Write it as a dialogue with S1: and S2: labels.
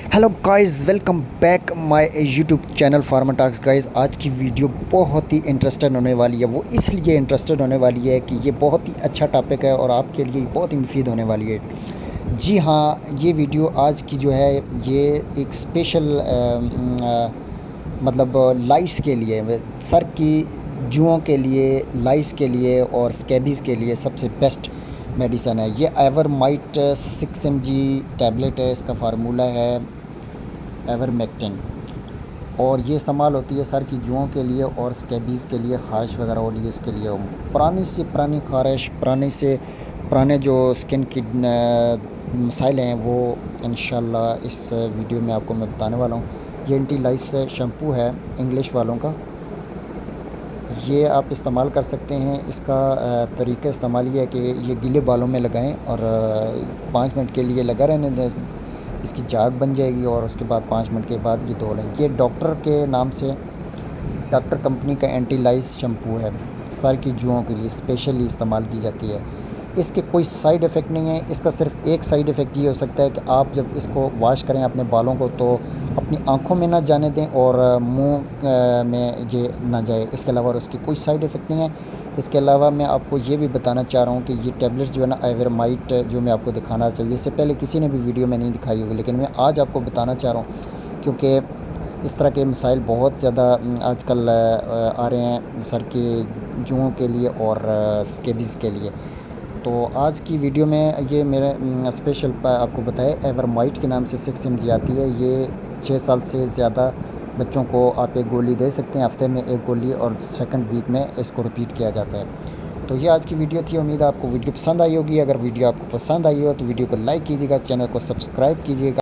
S1: Hello guys, welcome back my YouTube channel pharma talks. Guys, आज की video बहुत ही interested होने वाली है। वो इसलिए इंटरेस्टेड होने वाली है कि ये बहुत ही अच्छा टॉपिक है और आपके लिए बहुत ही मुफीद होने वाली है। जी हाँ, ये वीडियो आज की जो है ये एक स्पेशल मतलब लाइस के लिए, सर की जुओं के लिए, लाइस के लिए और स्कैबीज़ के लिए सबसे बेस्ट मेडिसन है। ये एवरमाइट 6 mg टैबलेट है। इसका फार्मूला है एवरमेक्टिन और ये इस्तेमाल होती है सर की जुओं के लिए और स्कैबीज़ के लिए, ख़ारिश वगैरह हो रही है उसके लिए। पुरानी से पुरानी ख़ारिश, पुराने से पुराने जो स्किन की मसाइल हैं वो इंशाल्लाह इस वीडियो में आपको मैं बताने वाला हूँ। ये एंटी लाइस शैम्पू है इंग्लिश वालों का, ये आप इस्तेमाल कर सकते हैं। इसका तरीका इस्तेमाल ये है कि ये गीले बालों में लगाएं और 5 मिनट के लिए लगा रहने दें। इसकी झाग बन जाएगी और उसके बाद 5 मिनट के बाद ये धो लें। ये डॉक्टर के नाम से, डॉक्टर कंपनी का एंटी लाइस शैम्पू है। सर की जुओं के लिए स्पेशली इस्तेमाल की जाती है। इसके कोई साइड इफ़ेक्ट नहीं है। इसका सिर्फ एक साइड इफ़ेक्ट ये हो सकता है कि आप जब इसको वॉश करें अपने बालों को तो अपनी आंखों में ना जाने दें और मुंह में ये ना जाए। इसके अलावा उसकी कोई साइड इफ़ेक्ट नहीं है। इसके अलावा मैं आपको ये भी बताना चाह रहा हूँ कि ये टैबलेट्स जो है ना एवरमाइट, जो मैं आपको दिखाना चाहिए, इससे पहले किसी ने भी वीडियो में नहीं दिखाई होगी, लेकिन मैं आज आपको बताना चाह रहा हूँ क्योंकि इस तरह के मसाइल बहुत ज़्यादा आजकल आ रहे हैं सर के जुओं के लिए और स्केबीज़ के लिए। तो आज की वीडियो में ये मेरे स्पेशल आपको बताया एवरमाइट के नाम से 6 mg आती है। ये 6 साल से ज़्यादा बच्चों को आप एक गोली दे सकते हैं, हफ्ते में एक गोली, और सेकंड वीक में इसको रिपीट किया जाता है। तो ये आज की वीडियो थी। उम्मीद है आपको वीडियो पसंद आई होगी। अगर वीडियो आपको पसंद आई हो तो वीडियो को लाइक कीजिएगा, चैनल को सब्सक्राइब कीजिएगा।